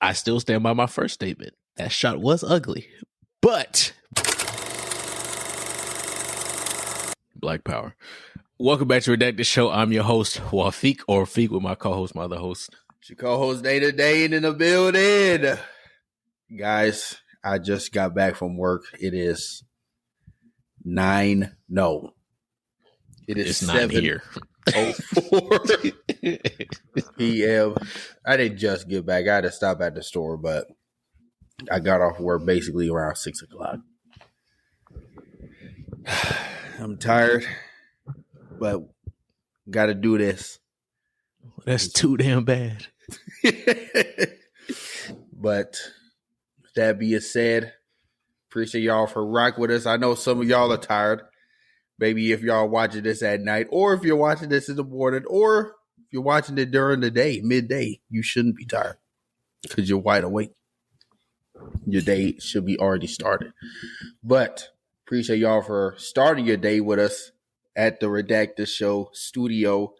I still stand by my first statement. That shot was ugly, but Black Power. Welcome back to Redacts Show. I'm your host, Wafiq, or Feek with my co-host, my other host. It's your co-host, Day in the building. Guys, I just got back from work. It is 9 here. 7:04 p.m. I didn't just get back. I had to stop at the store, but I got off work basically around 6 o'clock. I'm tired, but got to do this. That's too damn bad. But that being said, appreciate y'all for rocking with us. I know some of y'all are tired. Maybe if y'all watching this at night, or if you're watching this in the morning, or if you're watching it during the day, midday, you shouldn't be tired because you're wide awake. Your day should be already started. But appreciate y'all for starting your day with us at the Redacts Show studio.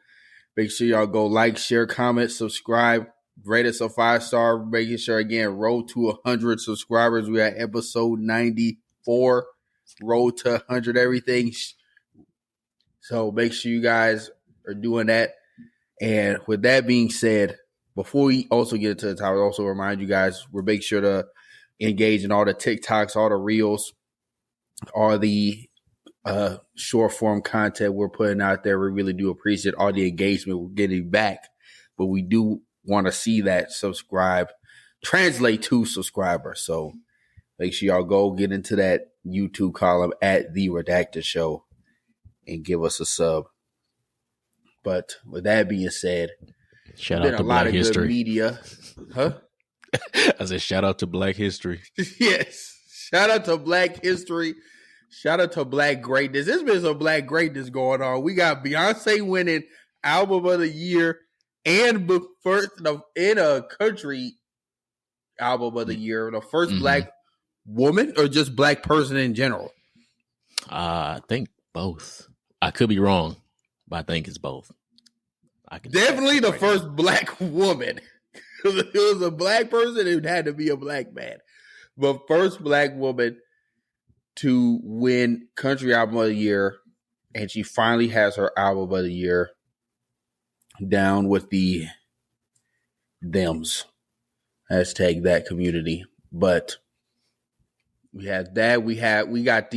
Make sure y'all go like, share, comment, subscribe, rate us a 5-star. Making sure, again, road to 100 subscribers. We are at episode 94, road to 100 everything. So make sure you guys are doing that. And with that being said, before we also get into the topic, I also remind you guys, we're making sure to engage in all the TikToks, all the Reels, all the short form content we're putting out there. We really do appreciate all the engagement we're getting back. But we do want to see that translate to subscribers. So make sure y'all go get into that YouTube column at The Redacts Show and give us a sub. But with that being said, shout out to Black History. Good media. Huh? I said shout out to Black History. Yes. Shout out to Black History. Shout out to Black greatness. There's been some Black greatness going on. We got Beyonce winning Album of the Year and first in a country Album of the Year. The first Black woman or just Black person in general? I think both. I could be wrong, but I think it's both. Definitely the first Black woman. It was a Black person, it had to be a Black man. But first Black woman to win Country Album of the Year, and she finally has her Album of the Year down with the thems. Hashtag that community. But we had that. We got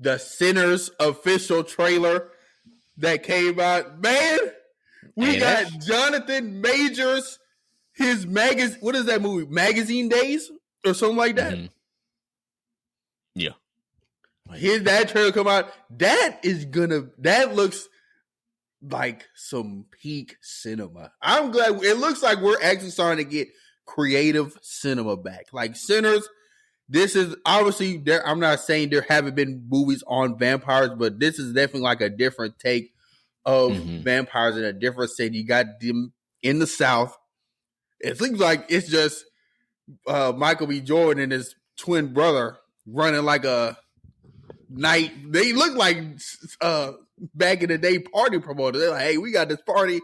the Sinners official trailer that came out. Man, we got Jonathan Majors, his magazine. What is that movie? Magazine Days or something like that. Mm-hmm. Yeah. That trailer come out. That looks like some peak cinema. I'm glad it looks like we're actually starting to get creative cinema back. Like Sinners. This is obviously there. I'm not saying there haven't been movies on vampires, but this is definitely like a different take of vampires in a different city. You got them in the South. It seems like it's just Michael B. Jordan and his twin brother running like a night. They look like back in the day party promoters. They're like, hey, we got this party.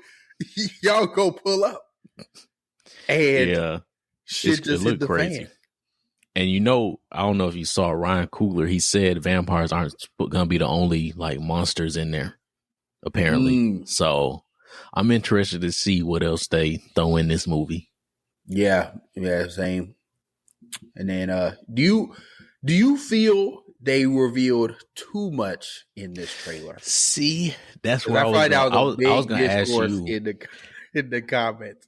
Y'all go pull up. And shit just hit the fan. And I don't know if you saw Ryan Coogler. He said vampires aren't going to be the only like monsters in there, apparently. So I'm interested to see what else they throw in this movie. Yeah, same. And then, do you feel they revealed too much in this trailer? See, that's where I was going to ask you in the comments.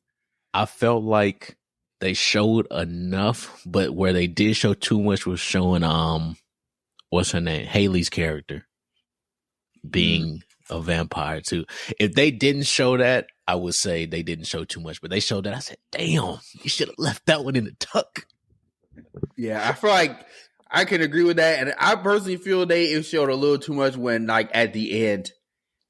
I felt like they showed enough, but where they did show too much was showing what's her name? Haley's character being a vampire too. If they didn't show that, I would say they didn't show too much, but they showed that. I said, damn, you should have left that one in the tuck. Yeah, I feel like I can agree with that. And I personally feel it showed a little too much when like at the end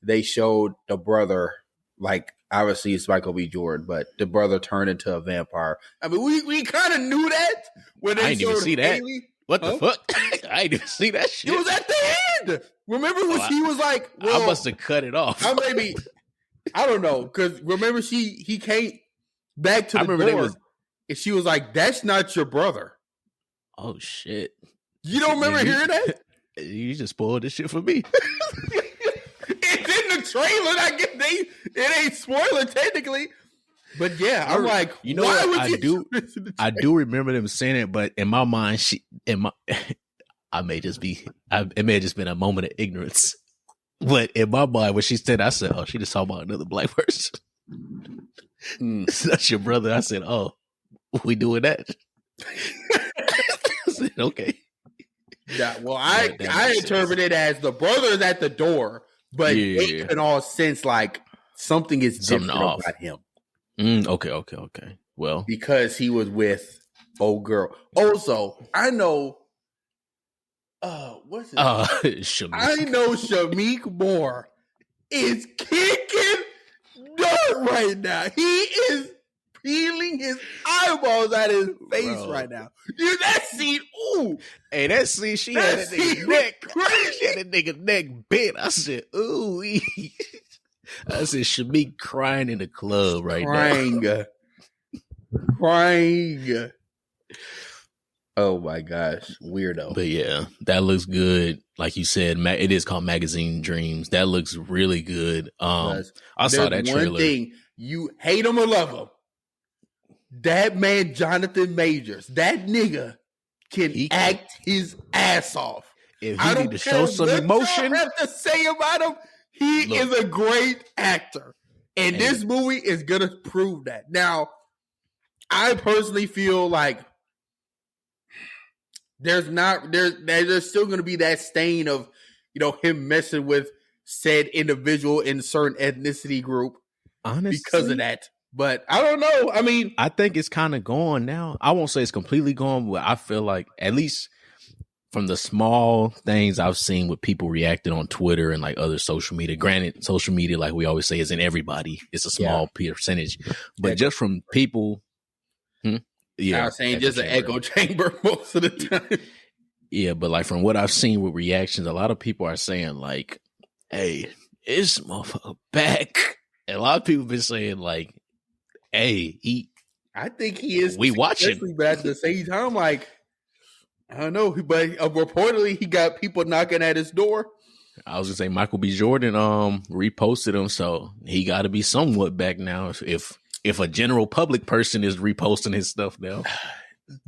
they showed the brother, like obviously it's Michael B. Jordan, but the brother turned into a vampire. I mean, we kind of knew that when they I didn't even see that. Haley. What the fuck? I didn't even see that shit. It was at the end. Remember when she was like, well, I must have cut it off. I don't know, because remember he came back to the door. And she was like, "That's not your brother." Oh shit! You don't remember hearing that? You just spoiled this shit for me. It's in the trailer. I guess it ain't spoiler technically, but yeah, I'm like, you know why what? would I do remember them saying it, but in my mind, it may have just been a moment of ignorance. But in my mind, when she said, I said, "Oh, she just talking about another black person." That's your brother. I said, "Oh, we doing that?" I said, "Okay." Yeah, well, I interpret it as the brother's at the door, but they can all sense like something is different about him. Okay. Well, because he was with old girl. Also, I know. What's his name? I know Shamik Moore is kicking dirt right now. He is peeling his eyeballs out of his face right now. Dude, that scene, ooh. Hey, that scene, she had that nigga neck. She had that nigga neck bent. I said, ooh. I said, Shamik crying in the club right now. Crying. Oh my gosh, weirdo. But yeah, that looks good. Like you said, it is called Magazine Dreams. That looks really good. I saw that trailer. One thing, you hate him or love him, that man Jonathan Majors, that nigga can act his ass off. If he need to show some emotion, I have to say about him, he is a great actor, and this movie is gonna prove that. Now, I personally feel like there's still going to be that stain of, him messing with said individual in a certain ethnicity group. Honestly, because of that. But I don't know. I mean, I think it's kind of gone now. I won't say it's completely gone, but I feel like at least from the small things I've seen with people reacting on Twitter and like other social media. Granted, social media, like we always say, isn't everybody. It's a small percentage, but just from people. Yeah, I was saying just an echo chamber most of the time. Yeah, but like from what I've seen with reactions, a lot of people are saying like, "Hey, it's motherfucker back." And a lot of people have been saying like, "Hey, I think he is. We watching, but at the same time, like, I don't know. But reportedly, he got people knocking at his door. I was gonna say Michael B. Jordan reposted him, so he got to be somewhat back now. If a general public person is reposting his stuff now.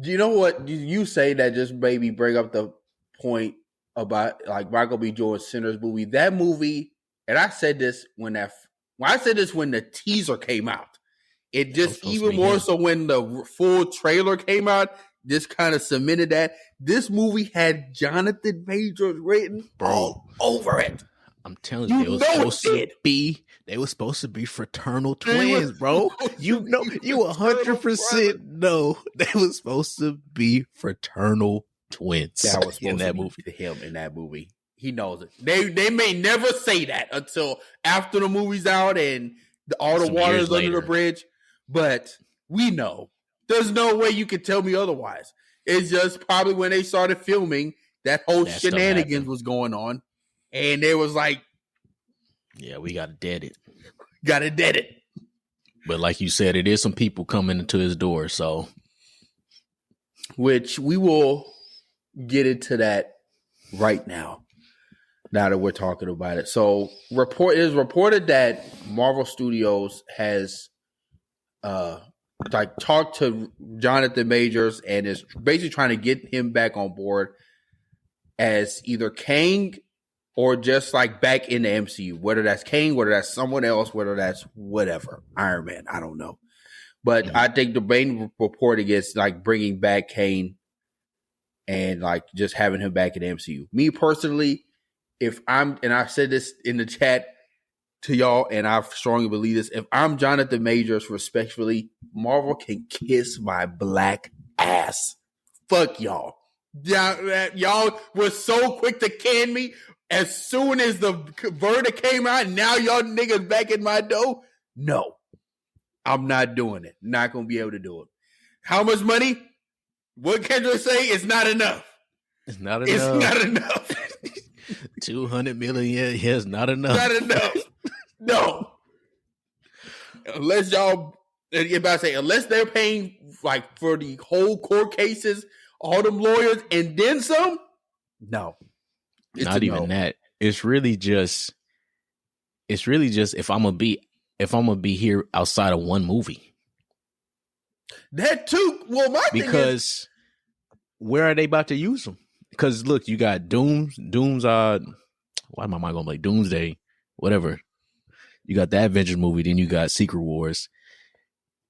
Do you know what you say that just maybe bring up the point about like Michael B. Jordan's Sinners movie? That movie, and I said this when the teaser came out. It just even more so when the full trailer came out, just kind of cemented that this movie had Jonathan Majors written all over it. I'm telling you, they were supposed to be fraternal twins, bro. You 100% know they were supposed to be fraternal twins. That was supposed to be to him in that movie. He knows it. They may never say that until after the movie's out and all the water's under the bridge. But we know. There's no way you can tell me otherwise. It's just probably when they started filming, that whole shenanigans was going on. And they was like, yeah, we got to dead it. But like you said, it is some people coming into his door. So, which we will get into that right now. Now that we're talking about it. So it is reported that Marvel Studios has talked to Jonathan Majors and is basically trying to get him back on board as either Kang or just like back in the MCU, whether that's Kang, whether that's someone else, whether that's whatever, Iron Man, I don't know. But I think the main reporting is like bringing back Kang and like just having him back in the MCU. Me personally, and I said this in the chat to y'all, and I strongly believe this, if I'm Jonathan Majors, respectfully, Marvel can kiss my black ass. Fuck y'all. Y'all were so quick to can me. As soon as the verdict came out, now y'all niggas back in my dough. No, I'm not doing it. Not going to be able to do it. How much money? What Kendrick say? It's not enough. It's not enough. 200 million. Yes, not enough. Not enough. No. Unless y'all And you're about to say, unless they're paying like for the whole court cases, all them lawyers, and then some. No, it's not even that. It's really just if I'm gonna be here outside of one movie. That too. Well, my thing is, where are they about to use them? Because look, you got Doom's. Why am I going to play Doomsday? Whatever. You got the Avengers movie, then you got Secret Wars.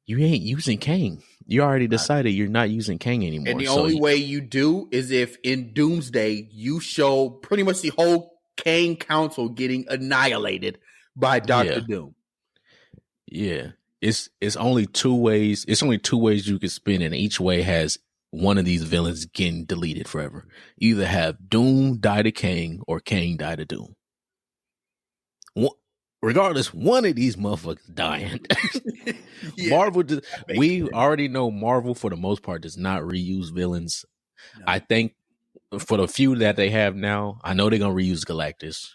You ain't using Kang. You already decided you're not using Kang anymore. And the only way you do is if in Doomsday you show pretty much the whole Kang Council getting annihilated by Dr. Doom. Yeah. It's only two ways. It's only two ways you can spin it, and each way has one of these villains getting deleted forever. You either have Doom die to Kang or Kang die to Doom. Regardless, one of these motherfuckers dying. Marvel, we already know Marvel for the most part does not reuse villains. No. I think for the few that they have now, I know they're gonna reuse Galactus.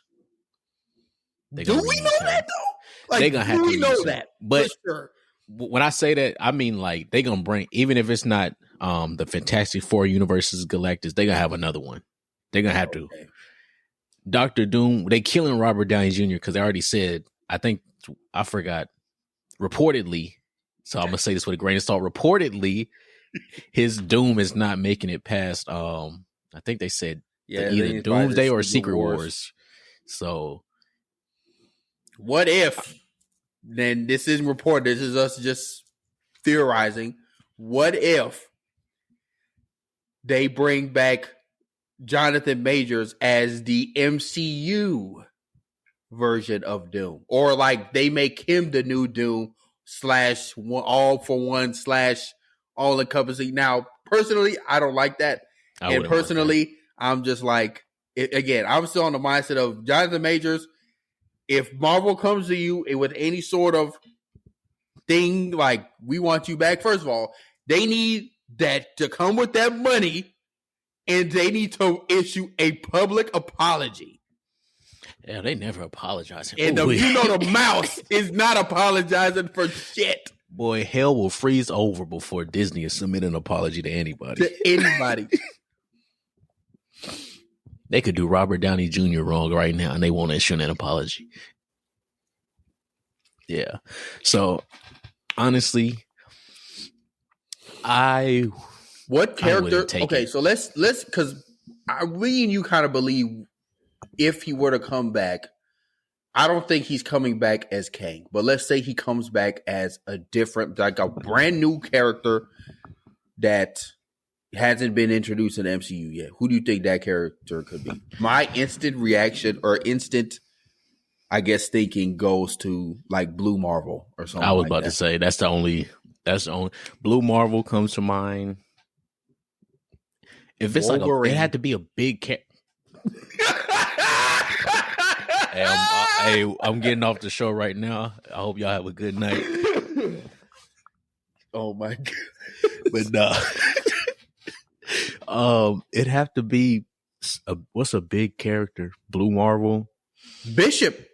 Do we know that though? Like, they're gonna have to know that. But sure. When I say that, I mean like they're gonna bring, even if it's not the Fantastic Four universe's Galactus, they're gonna have another one. They're gonna have to. Dr. Doom, they killing Robert Downey Jr. because they already said, I forgot, reportedly, so I'm gonna say this with a grain of salt, reportedly, his Doom is not making it past, I think they said either Doomsday or Secret Wars. So, what if, then this isn't reported, this is us just theorizing, what if they bring back Jonathan Majors as the MCU version of Doom, or like they make him the new Doom / all for one / all encompassing. Now, personally, I don't like that, and personally, I'm just like, again, I'm still on the mindset of Jonathan Majors. If Marvel comes to you with any sort of thing like we want you back, first of all, they need that to come with that money. And they need to issue a public apology. Yeah, they never apologize. And the mouse is not apologizing for shit. Boy, hell will freeze over before Disney is submitting an apology to anybody. They could do Robert Downey Jr. wrong right now, and they won't issue an apology. Yeah. So, honestly, what character? Okay, so let's because we and you kind of believe if he were to come back, I don't think he's coming back as Kang, but let's say he comes back as a different, like a brand new character that hasn't been introduced in the MCU yet. Who do you think that character could be? My instant reaction or instant, I guess, thinking goes to like Blue Marvel or something. I was about to say that's the only Blue Marvel comes to mind. If it's Wolverine. It had to be a big cat. I'm getting off the show right now. I hope y'all have a good night. Oh my god! But it'd have to be what's a big character? Blue Marvel, Bishop.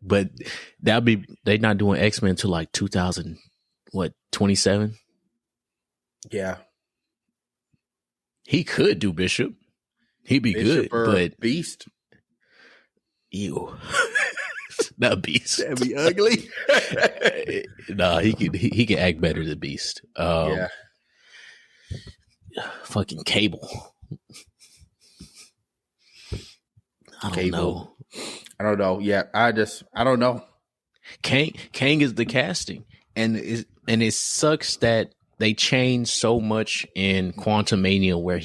But they're not doing X-Men until like 2027. Yeah. He could do Bishop. He'd be good, but Beast. Ew. Not Beast. That'd be ugly. Nah, he can act better than Beast. Yeah. Fucking Cable. I don't know. I don't know. Yeah, I don't know. Kang is the casting, and it sucks that they changed so much in Quantumania where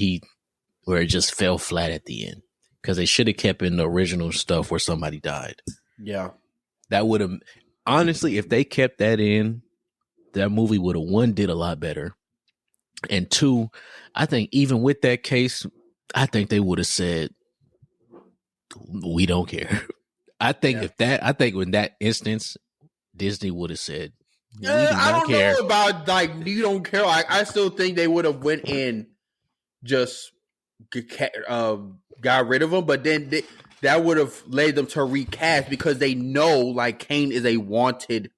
it just fell flat at the end, because they should have kept in the original stuff where somebody died. Yeah, that would have, honestly, if they kept that in, that movie would have, one, did a lot better, and two, I think even with that case, I think they would have said, we don't care. I think in that instance, Disney would have said, I don't know about like you don't care. I still think they would have went in, just got rid of him. But then that would have led them to recast because they know like Kane is a wanted,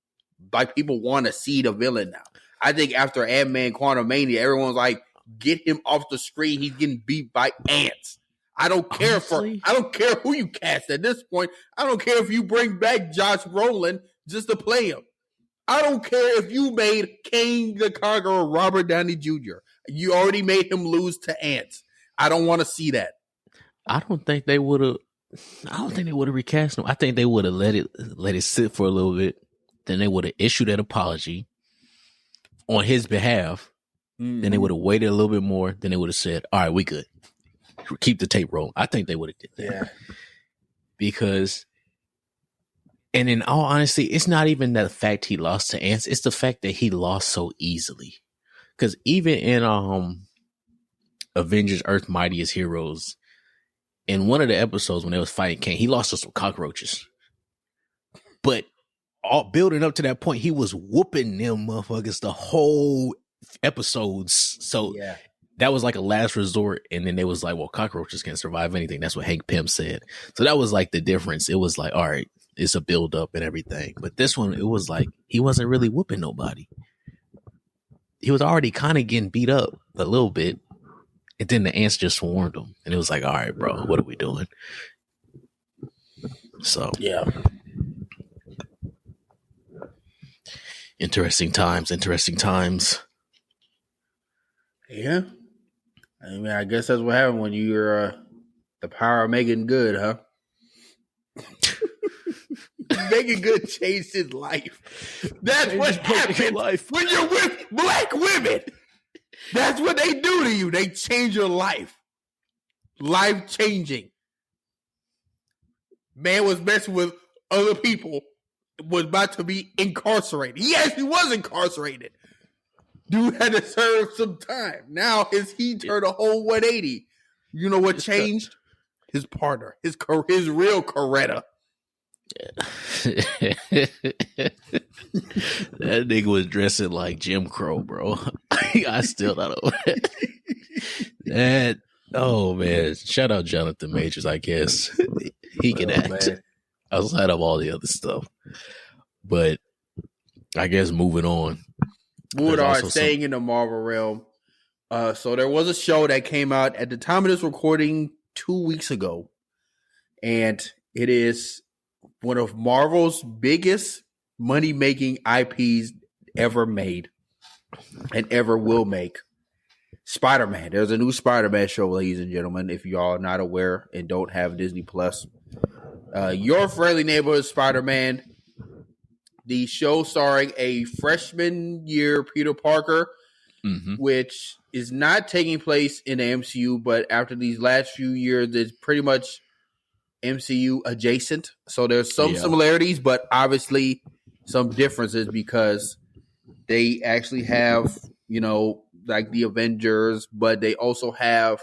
like people want to see the villain now. I think after Ant-Man Quantumania, everyone's like, get him off the screen. He's getting beat by ants. I don't care I don't care who you cast at this point. I don't care if you bring back Josh Brolin just to play him. I don't care if you made Kane the Conqueror Robert Downey Jr. You already made him lose to ants. I don't want to see that. I don't think they would have recast him. I think they would have let it sit for a little bit. Then they would have issued an apology on his behalf. Then they would have waited a little bit more. Then they would have said, all right, we good. Keep the tape rolling. I think they would have did that. Yeah. Because, and in all honesty, it's not even the fact he lost to ants. It's the fact that he lost so easily. Because even in Avengers Earth Mightiest Heroes, in one of the episodes when they was fighting Kane, he lost to some cockroaches. But all building up to that point, he was whooping them motherfuckers the whole episodes. So that was like a last resort. And then they was like, well, cockroaches can't survive anything. That's what Hank Pym said. So that was like the difference. It was like, all right, it's a build up and everything. But this one, it was like, he wasn't really whooping nobody. He was already kind of getting beat up a little bit. And then the ants just swarmed him. And it was like, all right, bro, what are we doing? So, yeah. Interesting times. Yeah. I mean, I guess that's what happened when you're the power of making good, huh? Making good changed his life. That's what happens when you're with black women. That's what they do to you. They change your life. Life changing. Man was messing with other people, was about to be incarcerated. He actually was incarcerated. Dude had to serve some time. Now he turned a whole 180. You know what changed? His partner, his real Coretta. That nigga was dressing like Jim Crow, bro. I still don't know that. Oh man, shout out Jonathan Majors. I guess he can act outside of all the other stuff. But I guess moving on. Staying in the Marvel realm. So there was a show that came out at the time of this recording 2 weeks ago, and it is one of Marvel's biggest money-making IPs ever made and ever will make. Spider-Man. There's a new Spider-Man show, ladies and gentlemen, if y'all are not aware and don't have Disney Plus. Your Friendly Neighborhood Spider-Man. The show starring a freshman year Peter Parker, which is not taking place in the MCU, but after these last few years, it's pretty much MCU adjacent. So there's some similarities, but obviously some differences because they actually have, like the Avengers, but they also have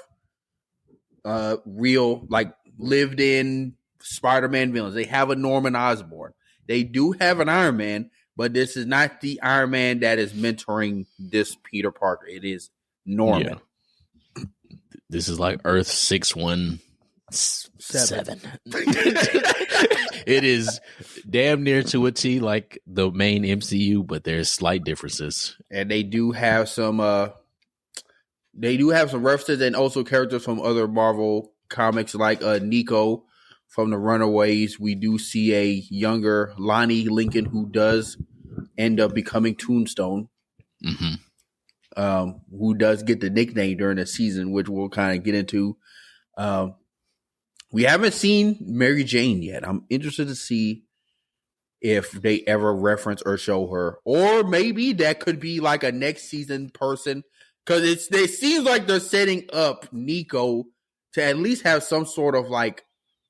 real, like lived in Spider-Man villains. They have a Norman Osborn. They do have an Iron Man, but this is not the Iron Man that is mentoring this Peter Parker. It is Norman. Yeah. This is like Earth 617. It is damn near to a T like the main MCU, but there's slight differences. And they do have some references and also characters from other Marvel comics like Nico from the Runaways. We do see a younger Lonnie Lincoln who does end up becoming Tombstone, who does get the nickname during the season, which we'll kind of get into. We haven't seen Mary Jane yet. I'm interested to see if they ever reference or show her, or maybe that could be like a next season person, because it seems like they're setting up Nico to at least have some sort of like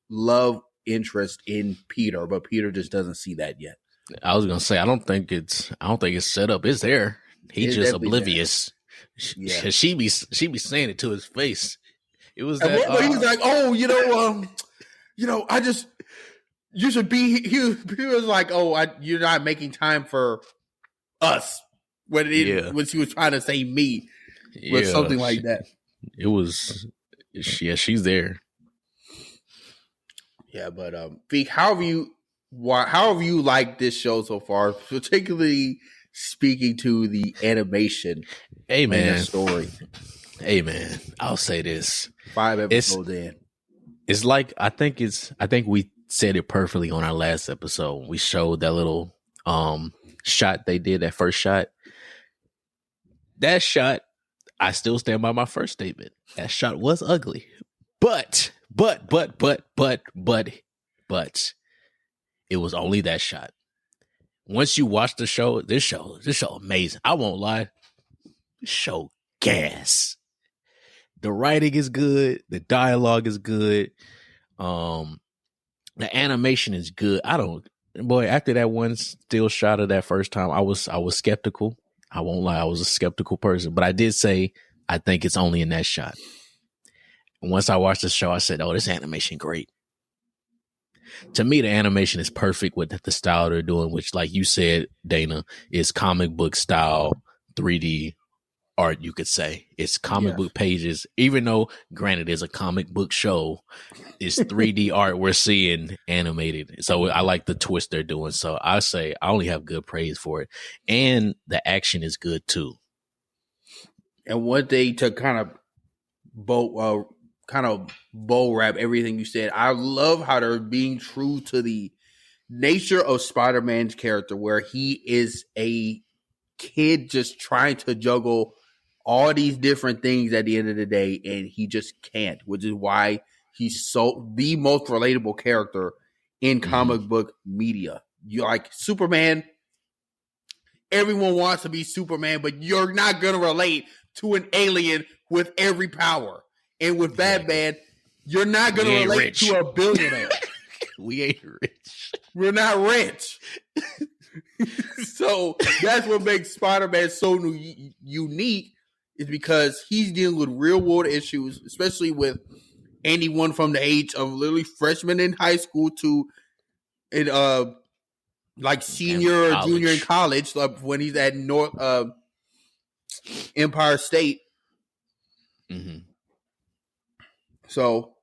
love interest in Peter, but Peter just doesn't see that yet. I was gonna say I don't think it's set up. It's there. He's just oblivious. Yeah. She be saying it to his face. It was that he's like, I just you should be. He was like, you're not making time for us when she was trying to say me, but something like that. It was, she's there. Yeah, but Feek, how have you liked this show so far? Particularly speaking to the animation Hey and the man, story. hey man, I'll say this. 5 It's episodes in. it's like I think we said it perfectly on our last episode. We showed that little shot they did, that first shot. That shot, I still stand by my first statement. That shot was ugly. But it was only that shot. Once you watch the show, this show amazing. I won't lie. This show gas. The writing is good, the dialogue is good. The animation is good. After that one still shot of that first time, I was skeptical. I won't lie, I was a skeptical person, but I did say I think it's only in that shot. And once I watched the show, I said, "Oh, this animation great." To me, the animation is perfect with the style they're doing, which, like you said, Dana, is comic book style 3D art, you could say. It's comic book pages, even though, granted, it's a comic book show, it's 3D art we're seeing animated. So I like the twist they're doing. So I say I only have good praise for it. And the action is good too. And one thing to kind of bow wrap everything you said, I love how they're being true to the nature of Spider-Man's character, where he is a kid just trying to juggle all these different things at the end of the day, and he just can't, which is why he's so the most relatable character in comic book media. You like Superman, everyone wants to be Superman, but you're not going to relate to an alien with every power. And with Batman, you're not going to relate to a billionaire. We ain't rich. We're not rich. So that's what makes Spider-Man so unique, is because he's dealing with real world issues, especially with anyone from the age of literally freshman in high school to like senior or junior in college, like when he's at North Empire State. Mm-hmm. So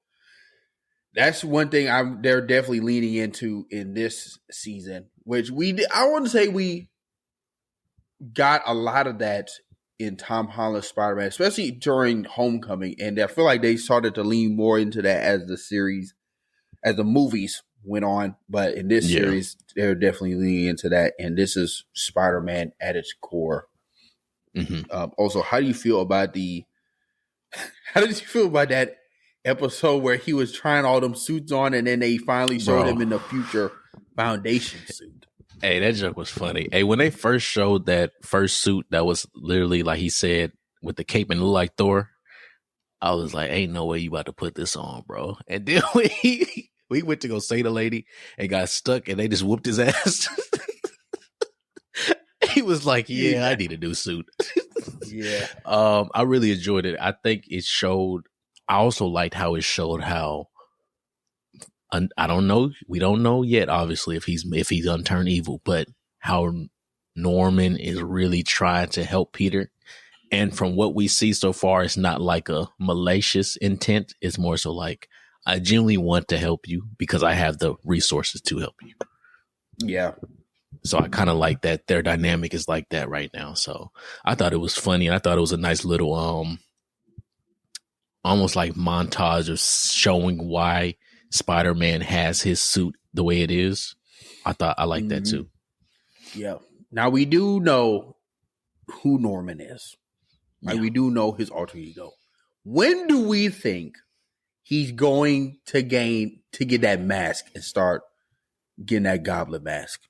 that's one thing they're definitely leaning into in this season, which I want to say we got a lot of that in Tom Holland's Spider-Man, especially during Homecoming, and I feel like they started to lean more into that as the movies went on. But in this series, they're definitely leaning into that, and this is Spider-Man at its core. Mm-hmm. Also, how did you feel about that episode where he was trying all them suits on, and then they finally showed him in the future Foundation suit? Hey, that joke was funny. Hey, when they first showed that first suit that was literally, like he said, with the cape and look like Thor, I was like, ain't no way you about to put this on, bro. And then we went to go see the lady and got stuck, and they just whooped his ass. He was like, I need a new suit. Yeah. I really enjoyed it. I think it showed, I also liked how it showed how, I don't know, we don't know yet, obviously, if he's unturned evil, but how Norman is really trying to help Peter. And from what we see so far, it's not like a malicious intent. It's more so like, I genuinely want to help you because I have the resources to help you. Yeah. So I kind of like that their dynamic is like that right now. So I thought it was funny. I thought it was a nice little, almost like montage of showing why Spider-Man has his suit the way it is. I like that too. Yeah. Now we do know who Norman is. Right? We do know his alter ego. When do we think he's going to get that mask and start getting that Goblin mask?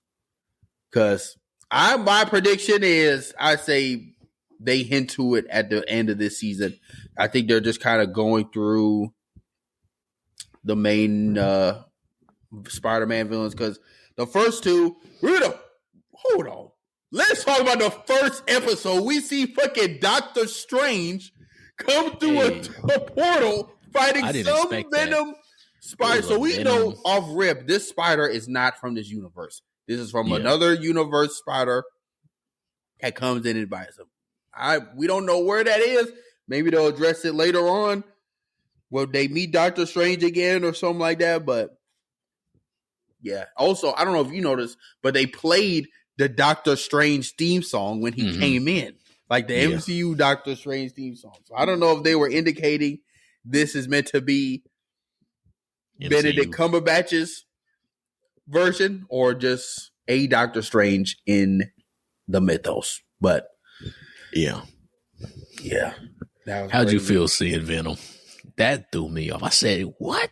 Because my prediction is, I say they hint to it at the end of this season. I think they're just kind of going through the main Spider-Man villains, because the first two, hold on. Let's talk about the first episode. We see fucking Doctor Strange come through a portal fighting some Venom spider. So we know off rip, this spider is not from this universe. This is from another universe spider that comes in and bites him. We don't know where that is. Maybe they'll address it later on. Will they meet Doctor Strange again or something like that? But Yeah. Also, I don't know if you noticed, but they played the Doctor Strange theme song when he came in, like the MCU Doctor Strange theme song. So I don't know if they were indicating this is meant to be MCU. Benedict Cumberbatch's version or just a Doctor Strange in the mythos. But yeah. How'd you feel seeing Venom? That threw me off. I said, "What?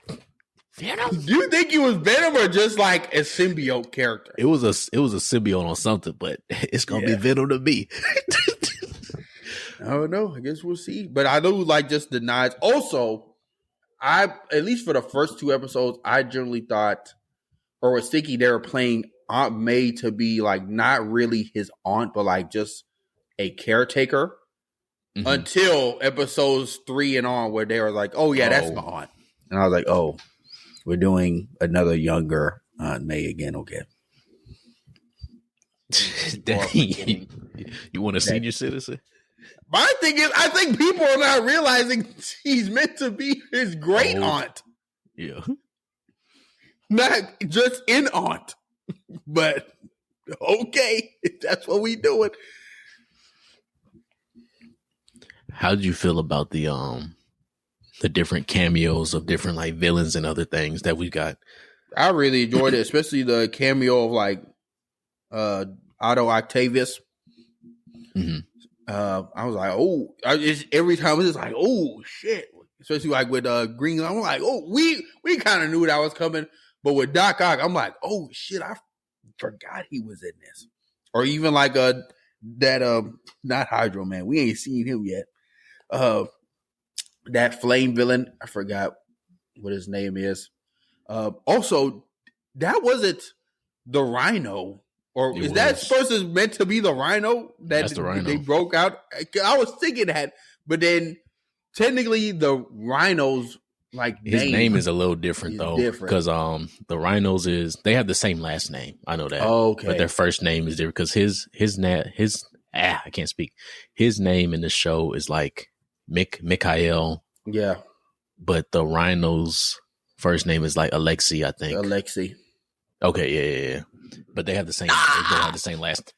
Venom? Do you think he was Venom or just like a symbiote character?" It was a symbiote on something, but it's gonna be Venom to me. I don't know. I guess we'll see. But I know like just the nods. Also, at least for the first 2 episodes, I generally thought or was thinking they were playing Aunt May to be like not really his aunt, but like just a caretaker. Until episodes 3 and on, where they were like, "Oh yeah, that's my aunt," and I was like, "Oh, we're doing another younger Aunt May again." Okay. You want a senior citizen? My thing is, I think people are not realizing he's meant to be his great aunt. Yeah, not just an aunt, but okay, if that's what we doing. How did you feel about the different cameos of different like villains and other things that we got? I really enjoyed it, especially the cameo of like Otto Octavius. I was like, every time it's just like, oh shit. Especially like with Green, I'm like, oh, we kind of knew that was coming, but with Doc Ock, I'm like, oh shit, I forgot he was in this. Or even like not Hydro Man, we ain't seen him yet. That flame villain, I forgot what his name is. Also, that wasn't the Rhino, or is that supposed to meant to be the Rhino that the Rhino. They broke out? I was thinking that, but then technically the Rhino's like his name is a little different though, because the Rhinos they have the same last name. I know that, but their first name is different because I can't speak. His name in the show is like Mikhail. Yeah. But the Rhino's first name is like Alexei, I think. Alexei. Okay, yeah. But they have the same. They don't have the same last.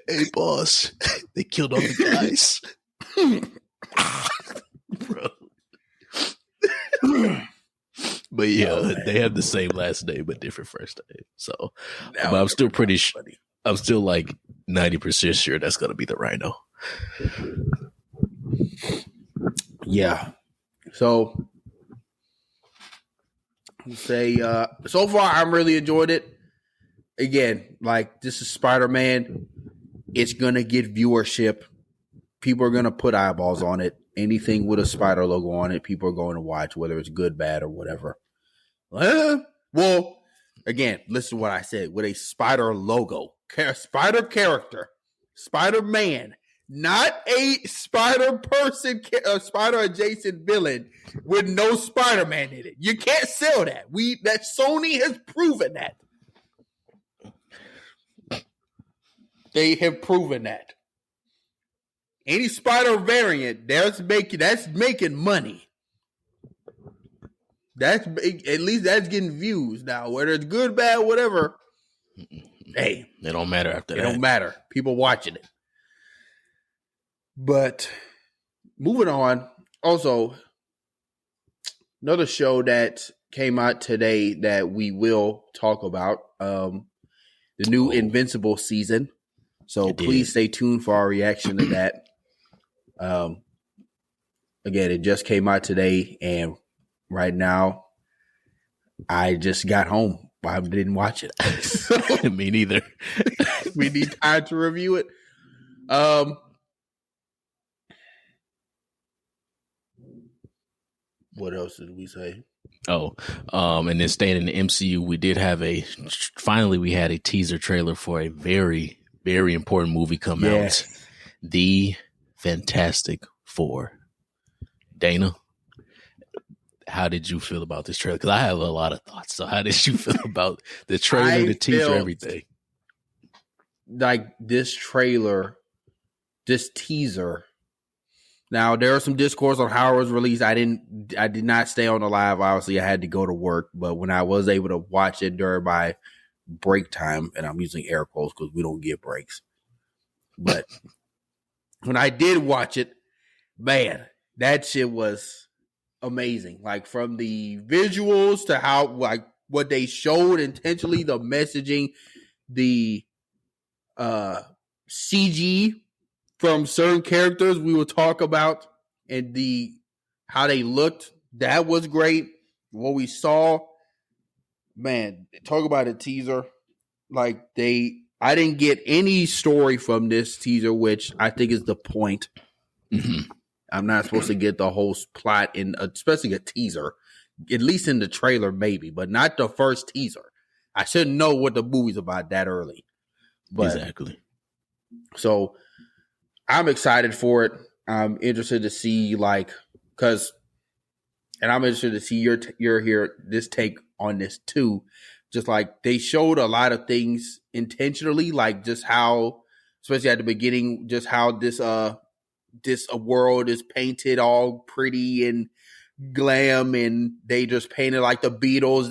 Hey, boss, they killed all the guys. Bro. But yeah, they have the same last name but different first name. So, but I'm still I'm still like 90% sure that's gonna be the Rhino. Yeah. So say so far I'm really enjoyed it. Again, like this is Spider-Man. It's gonna get viewership. People are gonna put eyeballs on it. Anything with a spider logo on it, people are going to watch, whether it's good, bad, or whatever. Well, again, listen to what I said. With a spider logo, spider character, Spider-Man, not a spider person, a spider adjacent villain with no Spider-Man in it. You can't sell that. That Sony has proven that. They have proven that. Any spider variant, that's making money. At least that's getting views now. Whether it's good, bad, whatever. Hey, it don't matter after that. It don't matter. People watching it. But moving on. Also, another show that came out today that we will talk about. The new Invincible season. So please stay tuned for our reaction to that. Again, it just came out today, and right now, I just got home. I didn't watch it. So, me neither. We need time to review it. What else did we say? And then staying in the MCU, we did have we had a teaser trailer for a very, very important movie come out. The Fantastic Four. Dana, how did you feel about this trailer? Because I have a lot of thoughts. So how did you feel about the trailer, the teaser, everything? Like this trailer, this teaser. Now there was some discourse on how it was released. I did not stay on the live. Obviously, I had to go to work. But when I was able to watch it during my break time, and I'm using air quotes because we don't get breaks. But when I did watch it, man, that shit was amazing. Like from the visuals to how like what they showed intentionally, the messaging, the CG from certain characters we will talk about, and the how they looked, that was great. What we saw, man, talk about a teaser. Like I didn't get any story from this teaser, which I think is the point. Mm-hmm. I'm not supposed to get the whole plot in, especially a teaser, at least in the trailer, maybe, but not the first teaser. I shouldn't know what the movie's about that early. But, exactly. So I'm excited for it. I'm interested to see, like, and I'm interested to see your this take on this too. Just like they showed a lot of things intentionally, like just how, especially at the beginning, just how this world is painted all pretty and glam, and they just painted like the Beatles.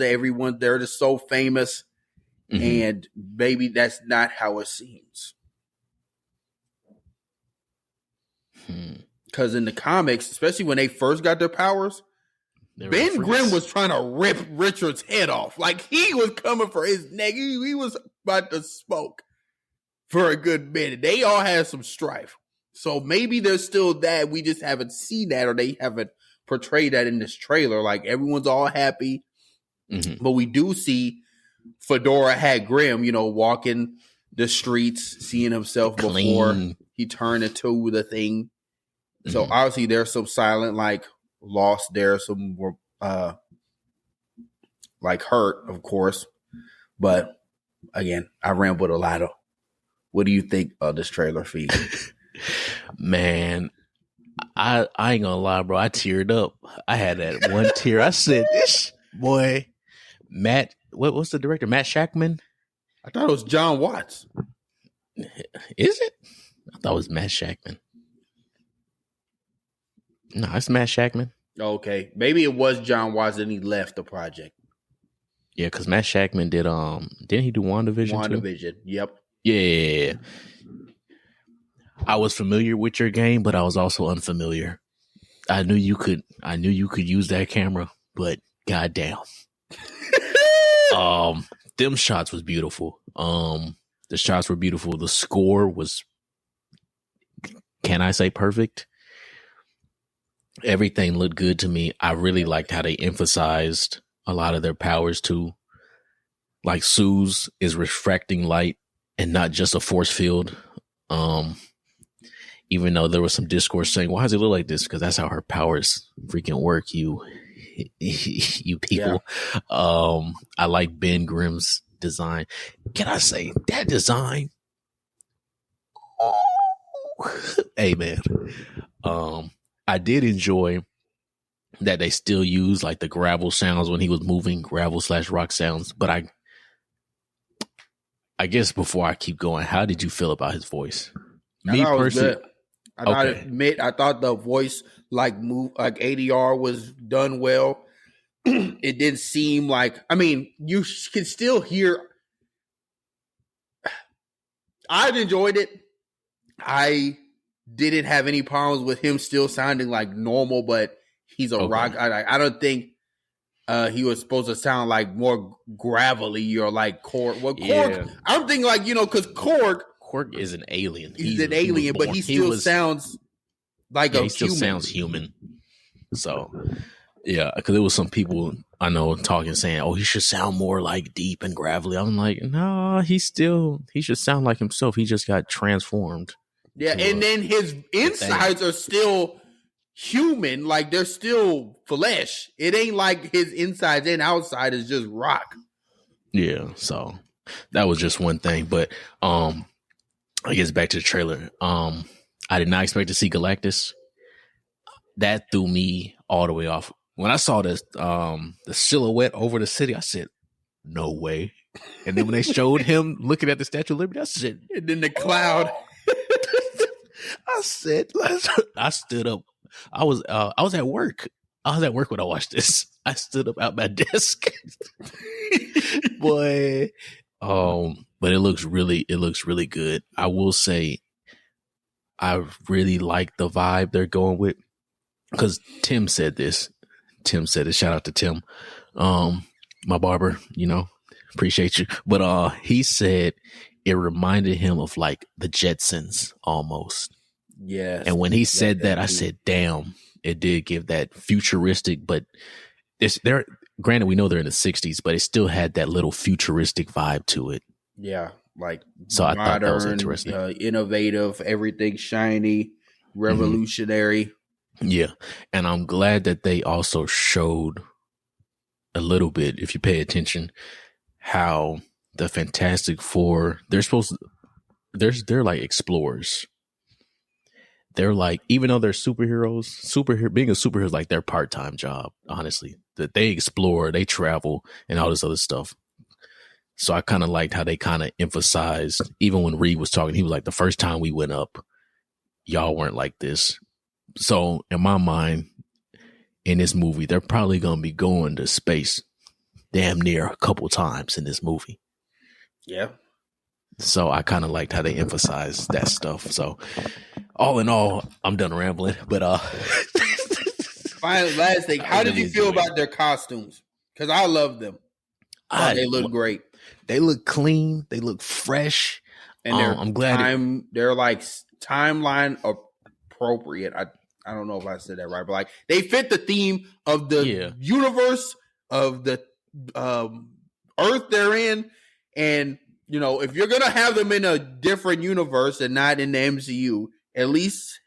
They're just so famous, and maybe that's not how it seems. Because in the comics, especially when they first got their powers, Ben Grimm was trying to rip Richard's head off. Like he was coming for his neck. He was about to smoke for a good minute. They all had some strife. So maybe there's still that. We just haven't seen that, or they haven't portrayed that in this trailer. Like everyone's all happy. But we do see Fedora had Grimm, walking the streets, seeing himself before he turned into the thing. So obviously there's some silent, like, loss there, some more like hurt, of course. But again, I rambled a lot. What do you think of this trailer, Fee? Man, I ain't gonna lie, bro. I teared up. I had that one tear. I said, "This boy, Matt. What's the director? Matt Shackman." I thought it was John Watts. Is it? I thought it was Matt Shackman. No, it's Matt Shackman. Okay, maybe it was John Watts and he left the project. Yeah, because Matt Shackman didn't he do WandaVision? WandaVision, too? Yep. Yeah. I was familiar with your game, but I was also unfamiliar. I knew you could use that camera, but goddamn. Them shots was beautiful. The shots were beautiful. The score was, can I say, perfect? Everything looked good to me. I really liked how they emphasized a lot of their powers too. Like Sue's is refracting light and not just a force field. Even though there was some discourse saying, why does it look like this? Because that's how her powers freaking work, you people. Yeah. I like Ben Grimm's design. Can I say that design? Oh, hey man. I did enjoy that they still use like the gravel sounds when he was moving, gravel/rock sounds. But I guess before I keep going, how did you feel about his voice? Me personally, I thought the voice ADR was done well. It didn't seem like, you can still hear. I enjoyed it. I didn't have any problems with him still sounding like normal, but he's a rock. I don't think he was supposed to sound like more gravelly or like Korg. Well, Korg, I'm thinking because Korg is an alien. He's an alien, but he still sounds like a human. He still sounds human. So, yeah, because there was some people I know talking, saying, "Oh, he should sound more like deep and gravelly." I'm like, no, he should sound like himself. He just got transformed. Yeah, and then his insides are still human, like they're still flesh. It ain't like his insides and outside is just rock. Yeah, so that was just one thing. But I guess back to the trailer. I did not expect to see Galactus. That threw me all the way off. when I saw this, the silhouette over the city, I said, "No way!" And then when they showed him looking at the Statue of Liberty, I said, And then the cloud. I said, I stood up. I was at work. I was at work when I watched this. I stood up out my desk. Boy. But it looks really good. I will say I really like the vibe they're going with. Because Tim said this. Shout out to Tim. My barber, appreciate you. But he said it reminded him of like the Jetsons almost. Yes. And when he said that, I said, damn, it did give that futuristic, but granted, we know they're in the 60s, but it still had that little futuristic vibe to it. Yeah. Like, so modern, I thought that was interesting. Innovative, everything shiny, revolutionary. Yeah. And I'm glad that they also showed a little bit, if you pay attention, how the Fantastic Four, they're like explorers. They're like, even though they're superheroes, being a superhero is like their part-time job, honestly. That they explore, they travel, and all this other stuff. So I kind of liked how they kind of emphasized, even when Reed was talking, he was like, the first time we went up, y'all weren't like this. So in my mind, in this movie, they're probably going to be going to space damn near a couple times in this movie. Yeah. So I kind of liked how they emphasized that stuff. So all in all, I'm done rambling, but Finally, last thing, how did you feel about their costumes? Because I love them. They look great. They look clean. They look fresh. And I'm glad they're like timeline appropriate. I don't know if I said that right, but like they fit the theme of the universe of the Earth they're in. And if you're gonna have them in a different universe and not in the MCU, at least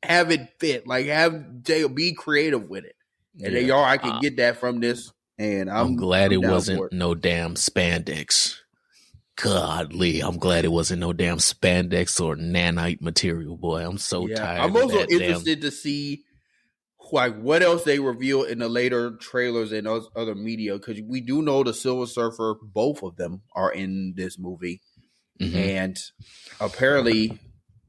have it fit. Like have Jay be creative with it. And I can get that from this. And I'm glad it wasn't no damn spandex. Godly, I'm glad it wasn't no damn spandex or nanite material, boy. I'm so tired. I'm also interested to see like what else they reveal in the later trailers and other media, because we do know the Silver Surfer, both of them are in this movie, and apparently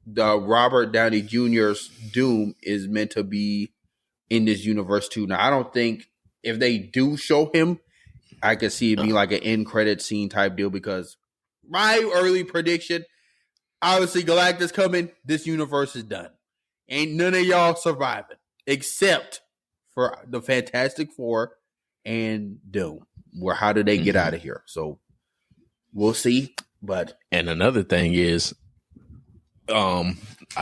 the Robert Downey Jr.'s Doom is meant to be in this universe too. Now, I don't think if they do show him, I could see it being like an end credit scene type deal, because my early prediction, obviously Galactus coming, this universe is done. Ain't none of y'all surviving except for the Fantastic Four and Doom. How do they get out of here? So we'll see. And another thing is, I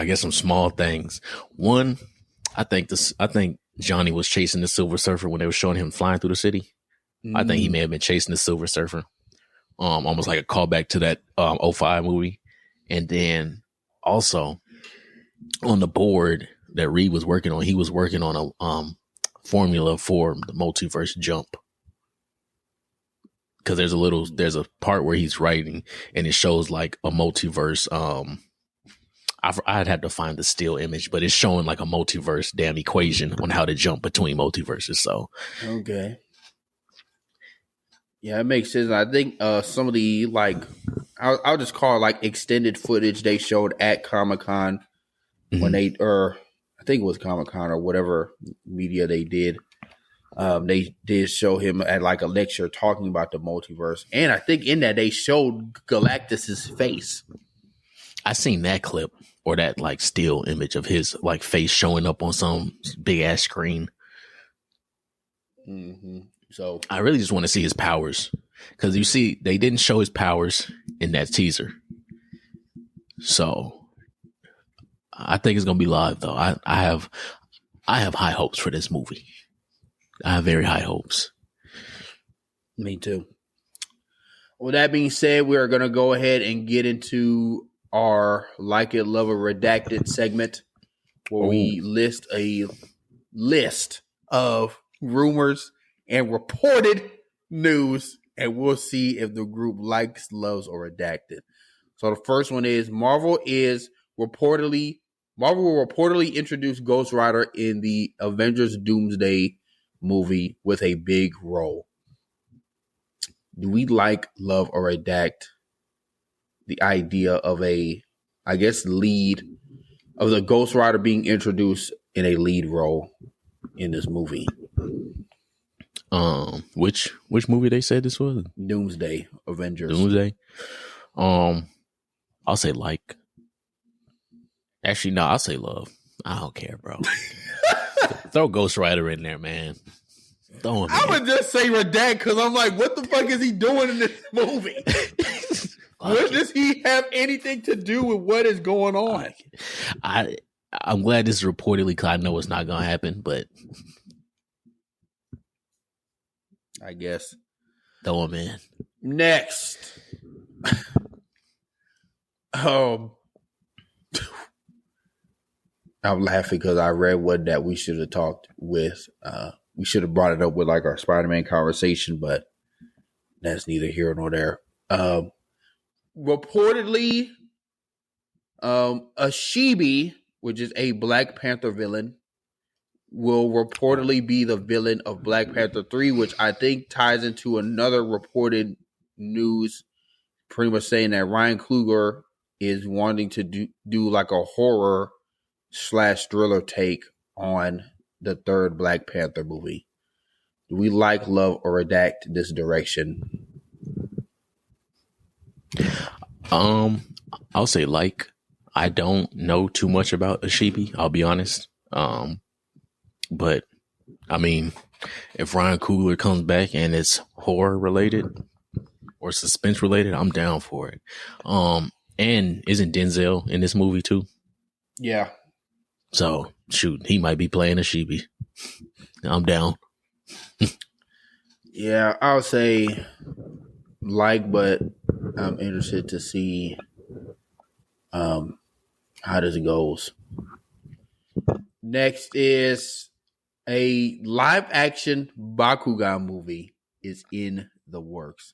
guess some small things. One, I think Johnny was chasing the Silver Surfer when they were showing him flying through the city. I think he may have been chasing the Silver Surfer. Almost like a callback to that 05 movie. And then also on the board that Reed was working on, he was working on a formula for the multiverse jump. Because there's a part where he's writing and it shows like a multiverse. I'd have to find the still image, but it's showing like a multiverse damn equation on how to jump between multiverses. So okay. Yeah, it makes sense. I think some of the I'll just call it like extended footage they showed at Comic-Con when I think it was Comic-Con or whatever media they did. They did show him at like a lecture talking about the multiverse, and I think in that they showed Galactus's face. I seen that clip or that like still image of his like face showing up on some big ass screen. So I really just want to see his powers, because you see they didn't show his powers in that teaser. So I think it's gonna be live though. I have high hopes for this movie. I have very high hopes. Me too. With that being said, we are gonna go ahead and get into our Like It Love It Redacted segment, where we list a list of rumors and reported news, and we'll see if the group likes, loves, or redacted. So the first one is Marvel is reportedly Marvel will reportedly introduce Ghost Rider in the Avengers Doomsday movie with a big role. Do we like, love, or redact the idea of a, I guess, lead of the Ghost Rider being introduced in a lead role in this movie? Which movie they said this was? Doomsday Avengers. Doomsday. I'll say like. Actually, no, I'll say love. I don't care, bro. Throw Ghost Rider in there, man. Throw him in. I would just say redact because I'm like, what the fuck is he doing in this movie? What does he have anything to do with what is going on? I'm glad this is reportedly because I know it's not gonna happen, but I guess throw him in. Next. I'm laughing because I read one that we should have talked with. We should have brought it up with like our Spider-Man conversation, but that's neither here nor there. Reportedly, Ashibi, which is a Black Panther villain, will reportedly be the villain of Black Panther 3, which I think ties into another reported news, pretty much saying that Ryan Coogler is wanting to do like a horror / thriller take on the third Black Panther movie. Do we like, love, or redact this direction? I'll say like. I don't know too much about Ashibi, I'll be honest. But I mean, if Ryan Coogler comes back and it's horror related or suspense related, I'm down for it. And isn't Denzel in this movie too? Yeah. So shoot, he might be playing Ashibi. I'm down. Yeah, I'll say like, but I'm interested to see how this goes. Next is a live action Bakugan movie is in the works.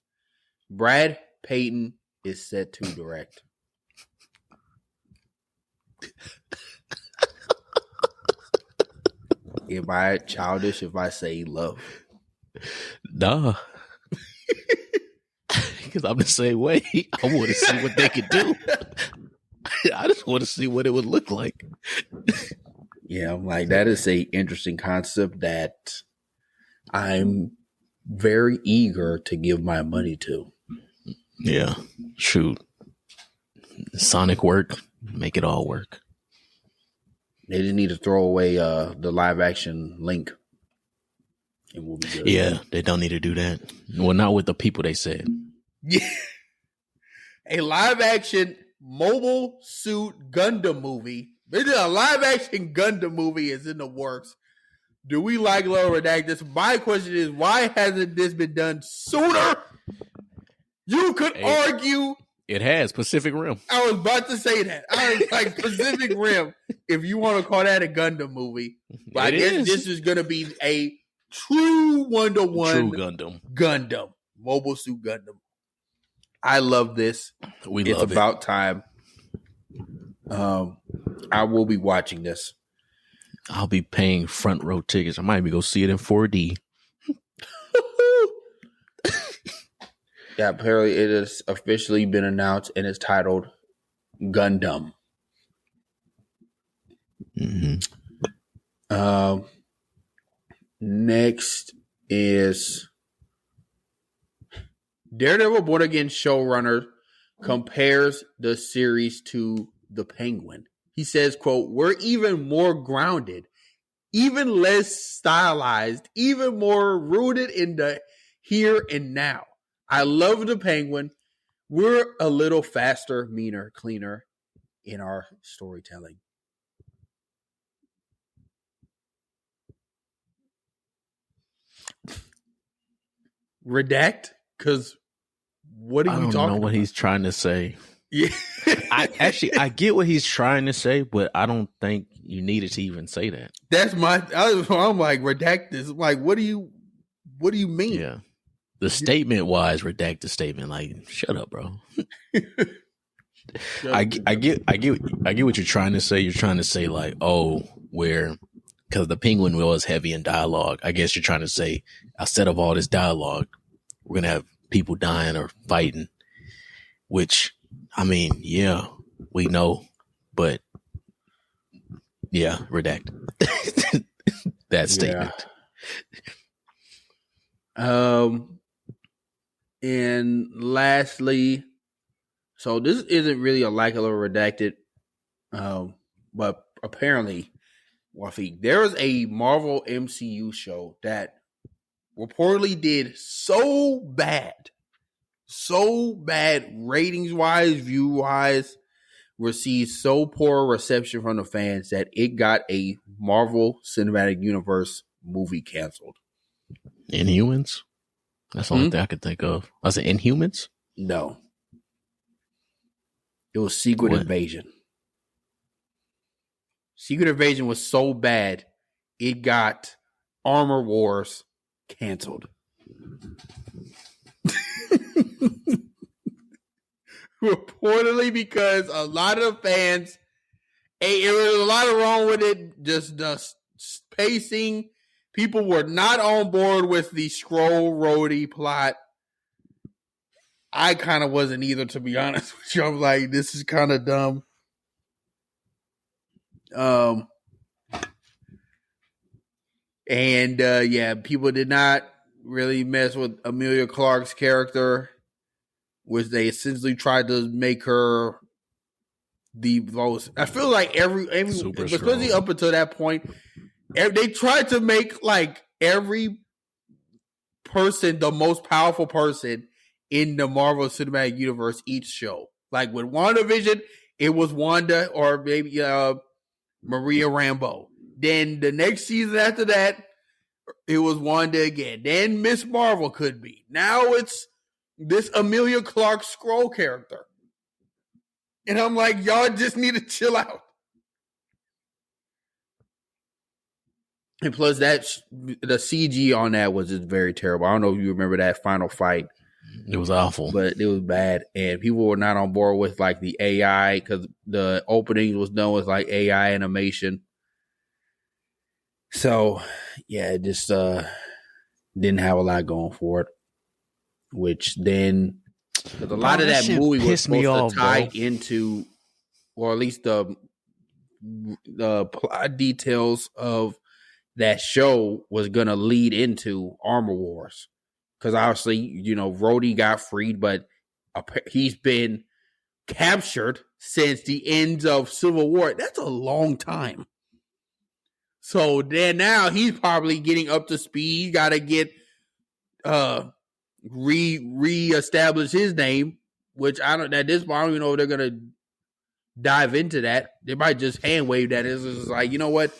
Brad Payton is set to direct. Am I childish if I say love? Nah. Because I'm the same way. I want to see what they could do. I just want to see what it would look like. Yeah, I'm like, that is a interesting concept that I'm very eager to give my money to. Yeah, shoot. Sonic work, make it all work. They just need to throw away the live action Link. And we'll be good. Yeah, they don't need to do that. Well, not with the people they said. Yeah. A live action Mobile Suit Gundam movie. A live action Gundam movie is in the works. Do we like, love, or redact this? My question is, why hasn't this been done sooner? You could argue. It has Pacific Rim. I was about to say that. I was like, Pacific Rim, if you want to call that a Gundam movie. But I guess this is going to be a true one-to-one Gundam. Mobile Suit Gundam. I love this. It's about time. I will be watching this. I'll be paying front row tickets. I might even go see it in 4D. Yeah, apparently it has officially been announced and it's titled Gundam. Mm-hmm. Next is Daredevil Born Again showrunner compares the series to The Penguin. He says, quote, "We're even more grounded, even less stylized, even more rooted in the here and now. I love The Penguin. We're a little faster, meaner, cleaner in our storytelling." Redact? Because what are you talking about? I don't know what he's trying to say. Yeah. I get what he's trying to say, but I don't think you needed to even say that. That's I'm like, redact this. Like, what do you mean? Yeah. The statement wise, redact the statement. Like, shut up, bro. I get what you're trying to say. You're trying to say like, oh, where because the Penguin was heavy in dialogue. I guess you're trying to say instead of all this dialogue, we're gonna have people dying or fighting. Which, I mean, yeah, we know, but yeah, redact that statement. And lastly, so this isn't really a likable redacted, but apparently, Wafi, there is a Marvel MCU show that reportedly did so bad, ratings wise, view wise, received so poor reception from the fans that it got a Marvel Cinematic Universe movie canceled. Inhumans? That's the only thing I could think of. I said Inhumans? No. It was Secret Invasion. Secret Invasion was so bad, it got Armor Wars canceled. Reportedly because a lot of the fans, there was a lot wrong with it. Just the pacing. People were not on board with the Skrull Rhodey plot. I kind of wasn't either, to be honest with you. I'm like, this is kind of dumb. People did not really mess with Emilia Clarke's character, which they essentially tried to make her the most. I feel like every especially up until that point, they tried to make like every person the most powerful person in the Marvel Cinematic Universe each show. Like with WandaVision, it was Wanda or maybe Maria Rambeau. Then the next season after that, it was Wanda again. Then Miss Marvel could be. Now it's this Emilia Clarke Skrull character. And I'm like, y'all just need to chill out. And plus the CG on that was just very terrible. I don't know if you remember that final fight. It was awful. But it was bad. And people were not on board with like the AI because the opening was done with like AI animation. So, yeah, it just didn't have a lot going for it. Which then, because a lot of that movie was supposed to tie into, or at least the plot details of that show was going to lead into Armor Wars. Because obviously, Rhodey got freed, but he's been captured since the end of Civil War. That's a long time. So then now he's probably getting up to speed. He got to get reestablish his name, which at this point, I don't even know if they're going to dive into that. They might just hand wave that. It's just like, you know what?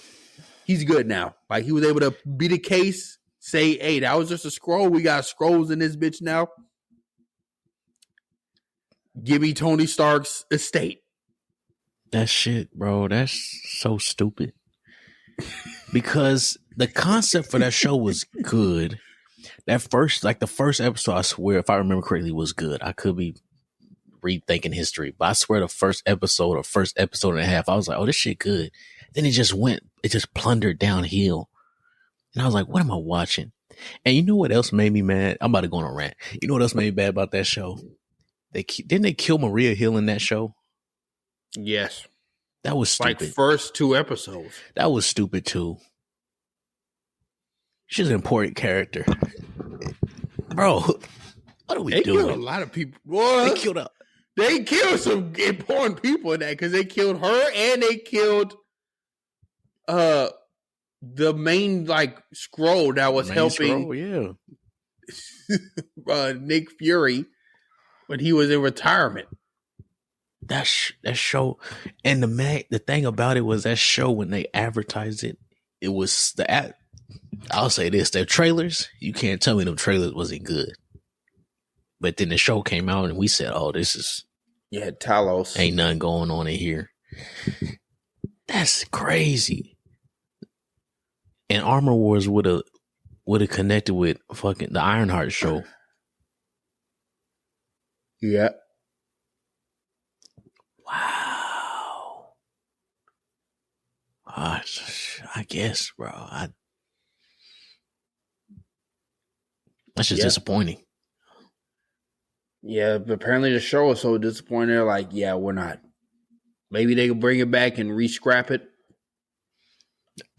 He's good now. Like he was able to beat a case, say, hey, that was just a Skrull. We got Skrulls in this bitch now. Give me Tony Stark's estate. That shit, bro. That's so stupid. Because the concept for that show was good. The first episode, I swear, if I remember correctly, was good. I could be rethinking history, but I swear the first episode and a half, I was like, oh, this shit good. Then it just plundered downhill. And I was like, what am I watching? And you know what else made me mad? I'm about to go on a rant. You know what else made me bad about that show? Didn't they kill Maria Hill in that show? Yes. That was stupid. Like first 2 episodes. That was stupid too. She's an important character. Bro, what are we doing? They killed a lot of people. Boy, they killed some important people in that because they killed her and they killed the main Skrull that was helping Nick Fury when he was in retirement. That show, and the thing about it was that show when they advertised it, it was I'll say this: their trailers. You can't tell me them trailers wasn't good. But then the show came out and we said, "Oh, this is Talos. Ain't nothing going on in here." That's crazy. And Armor Wars would have connected with fucking the Ironheart show. Yeah. I guess, bro. That's just disappointing. Yeah, but apparently the show was so disappointing. They're like, yeah, we're not. Maybe they can bring it back and re-scrap it.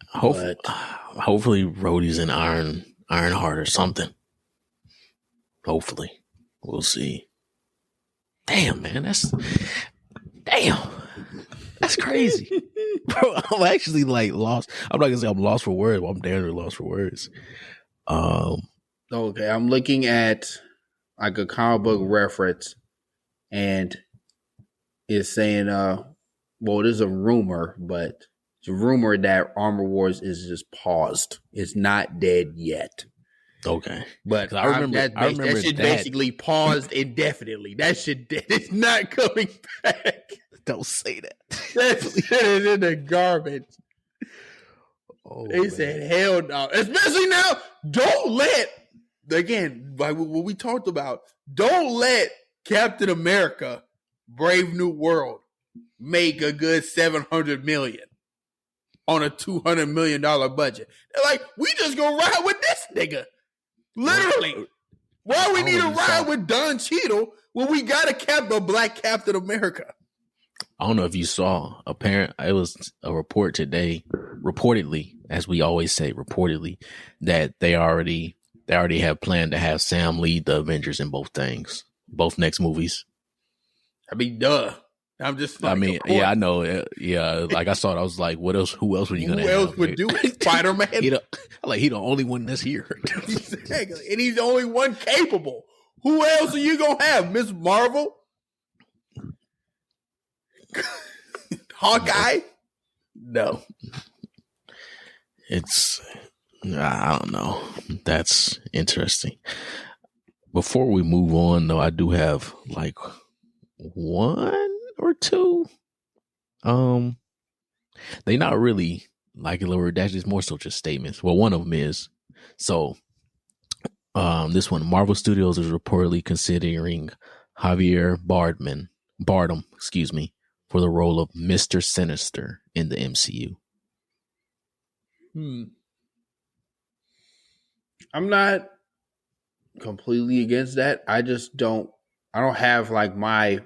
Hopefully Rhodey's in Ironheart or something. Hopefully. We'll see. Damn, man. That's crazy. Bro, I'm actually like lost. I'm not gonna say I'm lost for words, but I'm damn near lost for words. Okay, I'm looking at like a comic book reference, and it's saying, well, there's a rumor, but it's a rumor that Armor Wars is just paused. It's not dead yet. Okay, but I remember that shit basically paused indefinitely. That shit is not coming back. Don't say that. That shit is in the garbage. They said, hell no. Especially now, don't let, again, like what we talked about, don't let Captain America Brave New World make a good $700 million on a $200 million budget. They're like, we just gonna ride with this nigga. Literally. Why we need to ride with Don Cheadle when we got a black Captain America? I don't know if you saw it was a report today, reportedly, as we always say, reportedly, that they already have planned to have Sam lead the Avengers in both next movies. I mean, duh. I'm just like, yeah, I know. Yeah, like I saw it. I was like, what else? Who else were you going to have? Who else would do it? Spider-Man? He the only one that's here. Exactly. And he's the only one capable. Who else are you going to have? Miss Marvel? Hawkeye? No. I don't know. That's interesting. Before we move on, though, I do have like one or two. They not really like a little redacted. It's more so just statements. Well, one of them is this one, Marvel Studios is reportedly considering Javier Bardem, for the role of Mr. Sinister in the MCU. I'm not completely against that. I don't have like my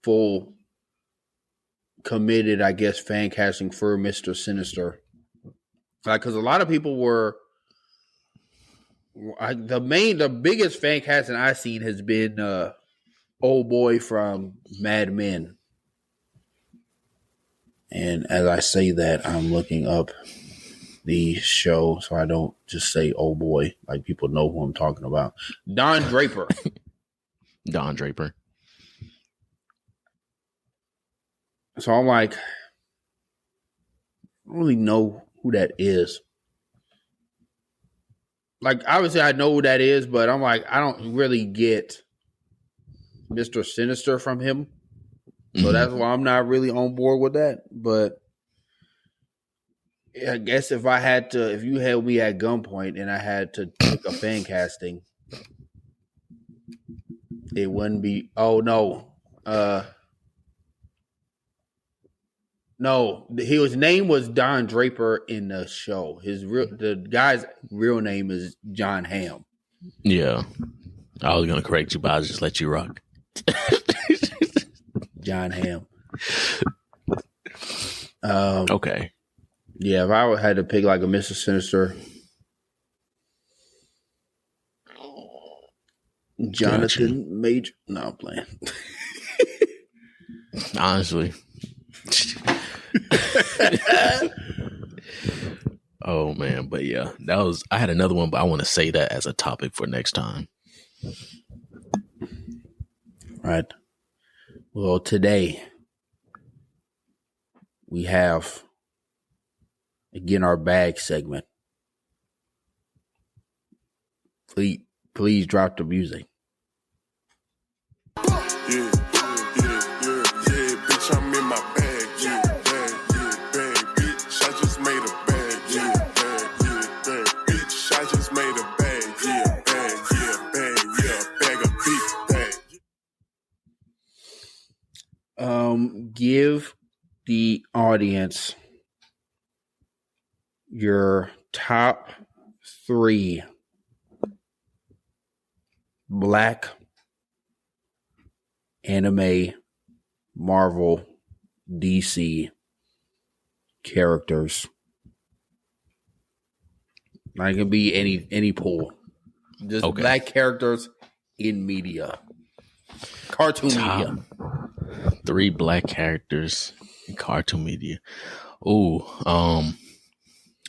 full committed, I guess, fan casting for Mr. Sinister. Like, because a lot of people were the biggest fan casting I've seen has been old boy from Mad Men. And as I say that, I'm looking up the show so I don't just say old boy, like people know who I'm talking about. Don Draper. Don Draper. So I'm like, I don't really know who that is. Like, obviously I know who that is, but I'm like, I don't really get Mr. Sinister from him. So that's why I'm not really on board with that. But I guess if you held me at gunpoint and I had to pick a fan casting, it wouldn't be, no, his name was Don Draper in the show. The guy's real name is John Hamm. Yeah. I was going to correct you, but I'll just let you rock. John Hamm. Okay. Yeah, if I had to pick like a Mr. Sinister, Jonathan Major. No, I'm playing. Honestly. Oh man, but yeah, I had another one, but I want to say that as a topic for next time. Right. Well, today we have again our bag segment. Please drop the music. Yeah, bitch, I'm in my bag. Yeah, bag, bitch. I just made a bag. Yeah, bag, bitch. I just made a bag. Yeah, bag, bag of big bag. Give the audience your top 3 black anime, Marvel, DC characters. Not gonna be any pool. Just black characters in media. Cartoon media. 3 black characters in cartoon media. Ooh,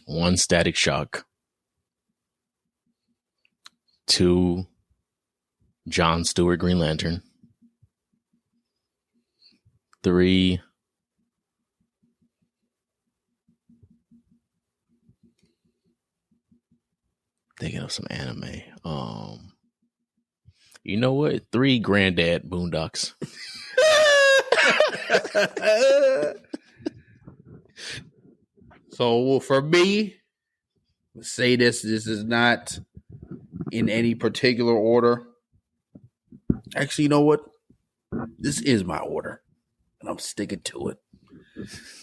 1 Static Shock. 2 John Stewart Green Lantern. 3 thinking of some anime. You know what? 3 Granddad Boondocks. So for me, let's say this is not in any particular order. Actually, you know what? This is my order, and I'm sticking to it.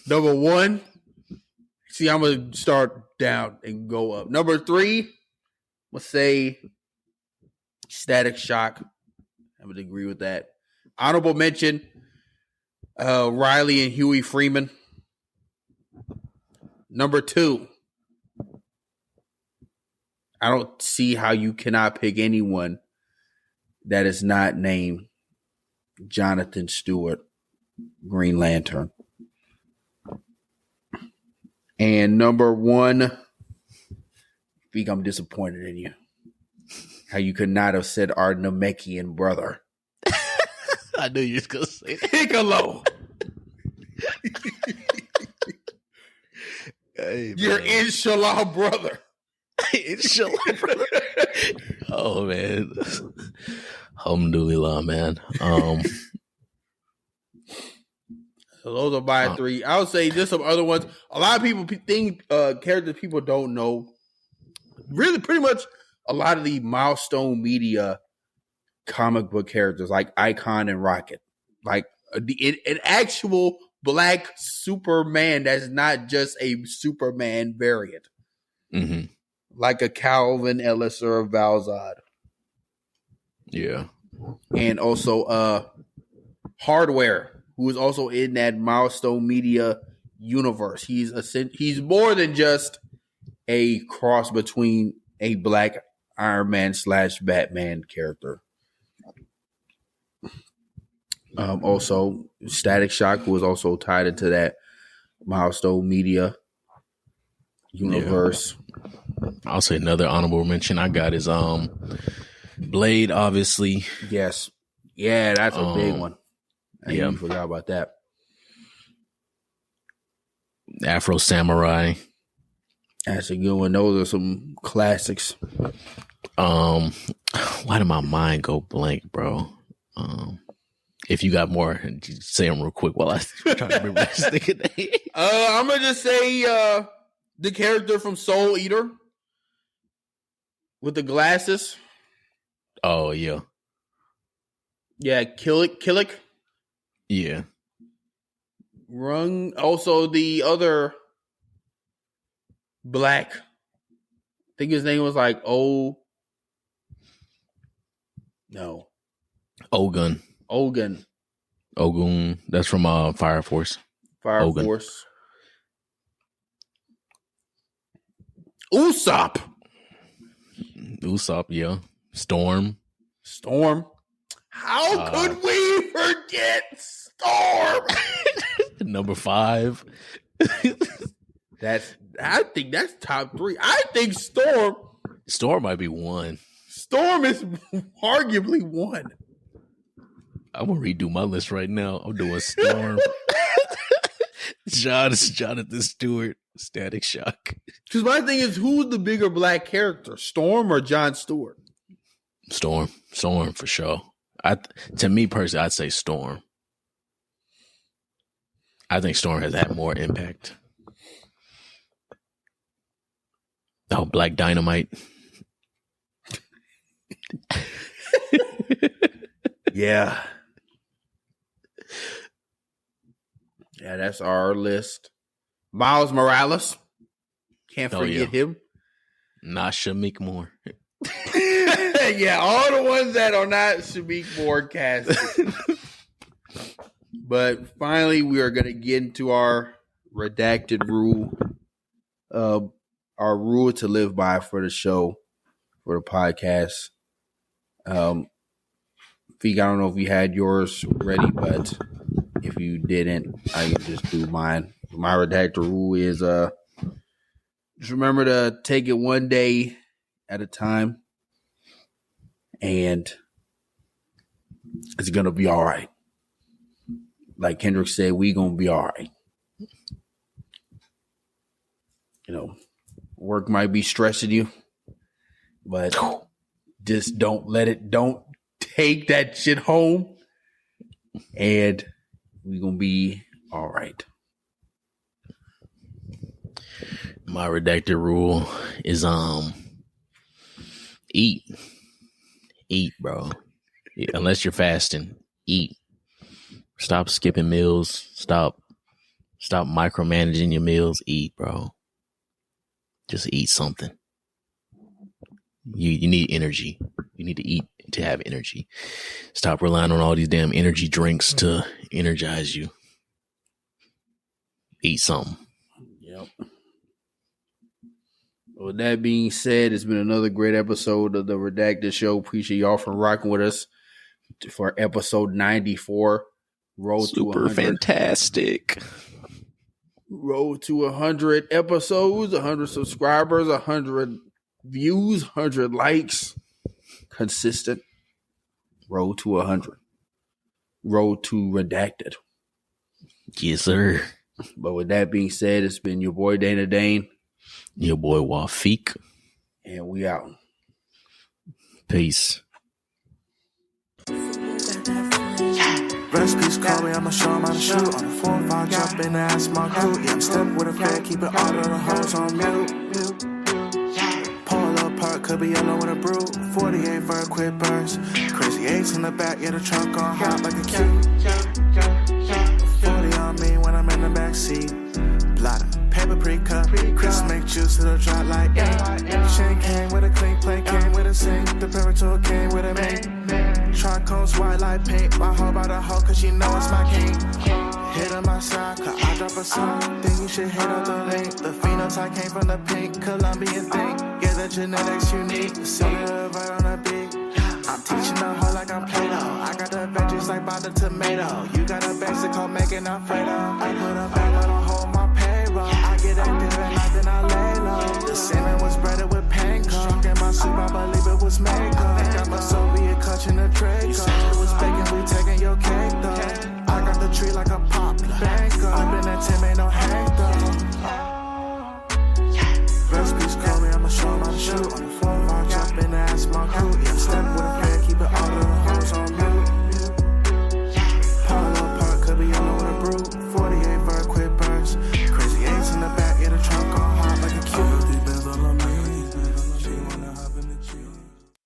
Number 1, see, I'm going to start down and go up. Number 3, let's say Static Shock. I would agree with that. Honorable mention, Riley and Huey Freeman. Number 2, I don't see how you cannot pick anyone that is not named Jonathan Stewart, Green Lantern. And number 1, I think I'm disappointed in you. How you could not have said our Namekian brother. I knew you was going to say that. Piccolo. Hey, Your inshallah brother. Inshallah, brother. Oh, man. Alhamdulillah, man. So those are my 3. I would say just some other ones. A lot of people think characters people don't know. Really, pretty much a lot of the Milestone Media comic book characters like Icon and Rocket. Like an actual black Superman that's not just a Superman variant. Mm-hmm. Like a Calvin Ellis or a Valzad. Yeah. And also Hardware, who is also in that Milestone Media universe. He's more than just a cross between a black Iron Man / Batman character. Also, Static Shock, who was also tied into that Milestone Media universe. Yeah. I'll say another honorable mention I got is Blade, obviously. Yes. Yeah, that's a big one. I even forgot about that. Afro Samurai. That's a good one. Those are some classics. Why did my mind go blank, bro? If you got more, say them real quick while I try to remember this nigga name. I'm gonna just say the character from Soul Eater with the glasses. Oh yeah, yeah, Killick. Yeah. Rung. Also, the other black. I think his name was like Ogun. Ogun. That's from Fire Force. Force. Usopp, yeah. Storm. How could we forget Storm? Number 5. I think that's top 3. I think Storm might be 1. Storm is arguably 1. I'm gonna redo my list right now. I'm doing Storm. Jonathan Stewart, Static Shock. Because my thing is, who's the bigger black character, Storm or Jon Stewart? Storm for sure. To me personally, I'd say Storm. I think Storm has had more impact. Oh, Black Dynamite. Yeah. Yeah, that's our list. Miles Morales. Can't forget him. Not Shamik Moore. Yeah, all the ones that are not Shamik Moore cast. But finally, we are going to get into our redacted rule. Our rule to live by for the show, for the podcast. Feek, I don't know if you had yours ready, but if you didn't, I can just do mine. My redacted rule is just remember to take it one day at a time, and it's gonna be all right. Like Kendrick said, we gonna be all right. You know, work might be stressing you, but just don't take that shit home, and we gonna be all right. My redacted rule is eat, bro. Unless you're fasting, eat. Stop skipping meals. Stop micromanaging your meals. Eat, bro. Just eat something. You need energy. You need to eat to have energy. Stop relying on all these damn energy drinks to energize you. Eat something. Yep. With that being said, it's been another great episode of the Redacted Show. Appreciate y'all for rocking with us for episode 94. Road to 100. Fantastic. Road to 100 episodes, 100 subscribers, 100 views, 100 likes. Consistent. Road to 100. Road to Redacted. Yes, sir. But with that being said, it's been your boy Dana Dane. Your boy Wafik. And we out. Peace. Recipes call me, I'ma show 'em how to shoot. On the 4-5, jump in the ass, my crew. Yeah, I'm stepping with a flag, keeping all of the hoes on mute. Pull up park, could be yellow with a brew. 48 for a quick burst. Crazy 8s in the back, yeah, the trunk on hot like a cue. 40 on me when I'm in the backseat. Blotter, paper pre-cut. Chris make juice, it'll drop like chain came with a clean plate, came with a sink. The Parator came with a mate. Tricones white like paint. My hoe by the hoe, cause she know it's my king. Hit on my side, cause I drop a song. Think you should hit up the link. The phenotype came from the pink Colombian thing. Yeah, the genetics unique. See the right on the beat. I'm teaching the hoe like I'm Play-Doh. I got the veggies like by the tomato. You got a basic hoe making Alfredo. I put a bag on a hoe my payroll. I get active at night, then I lay low. The semen was breaded with panko. Drunk in my soup, I believe it was Mako. I got my Soviet clutch in the Draco. You said it was bacon, we taking your cake though. I got the tree like a poplar. Banko. I've been at Tim, ain't no hang.